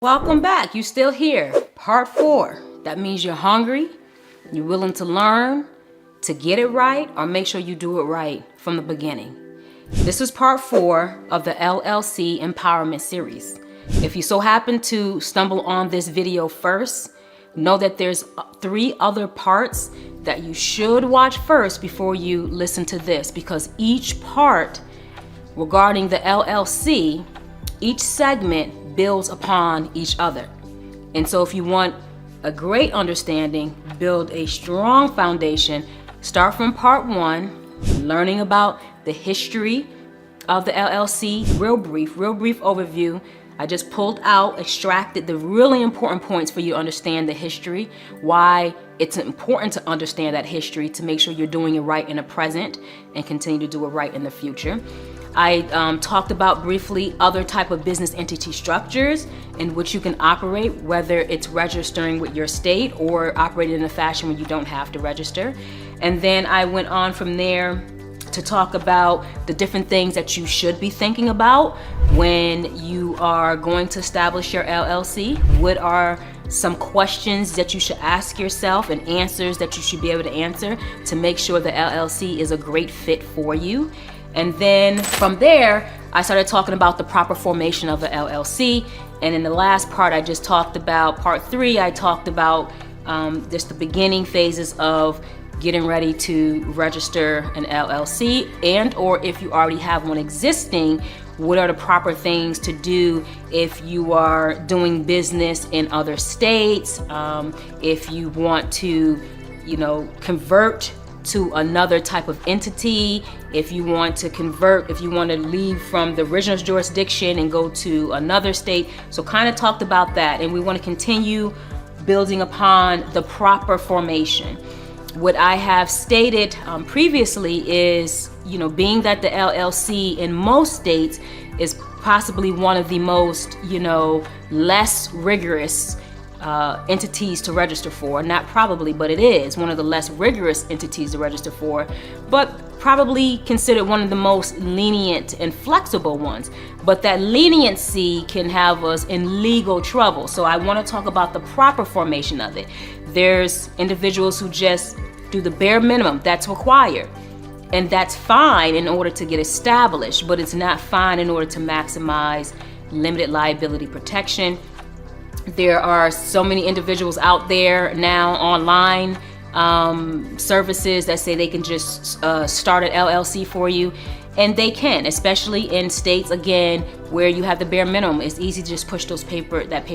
Welcome back. You still here. Part 4. That means you're hungry, you're willing to learn, to get it right, or make sure you do it right from the beginning. This is part 4 of the LLC Empowerment Series. If you so happen to stumble on this video first, know that there's 3 other parts that you should watch first before you listen to this, because each part regarding the LLC, each segment builds upon each other. And so if you want a great understanding, build a strong foundation, start from part 1, learning about the history of the LLC, real brief overview. I just pulled out, extracted the really important points for you to understand the history, why it's important to understand that history to make sure you're doing it right in the present and continue to do it right in the future. I talked about briefly other type of business entity structures in which you can operate, whether it's registering with your state or operating in a fashion where you don't have to register. And then I went on from there to talk about the different things that you should be thinking about when you are going to establish your LLC. What are some questions that you should ask yourself and answers that you should be able to answer to make sure the LLC is a great fit for you. And then from there, I started talking about the proper formation of the LLC. And in the last part, I just talked about part 3. I talked about just the beginning phases of getting ready to register an LLC, and or if you already have one existing, what are the proper things to do if you are doing business in other states, if you want to, convert to another type of entity, if you want to convert, if you want to leave from the original jurisdiction and go to another state. So kind of talked about that, and we want to continue building upon the proper formation. What I have stated previously is, being that the LLC in most states is possibly one of the most, less rigorous entities to register for. Not probably, but it is one of the less rigorous entities to register for, but probably considered one of the most lenient and flexible ones. But that leniency can have us in legal trouble. So I want to talk about the proper formation of it. There's individuals who just do the bare minimum that's required, and that's fine in order to get established, but it's not fine in order to maximize limited liability protection. There are so many individuals out there now, online services that say they can just start an LLC for you, and they can, especially in states, again, where you have the bare minimum. It's easy to just push that paper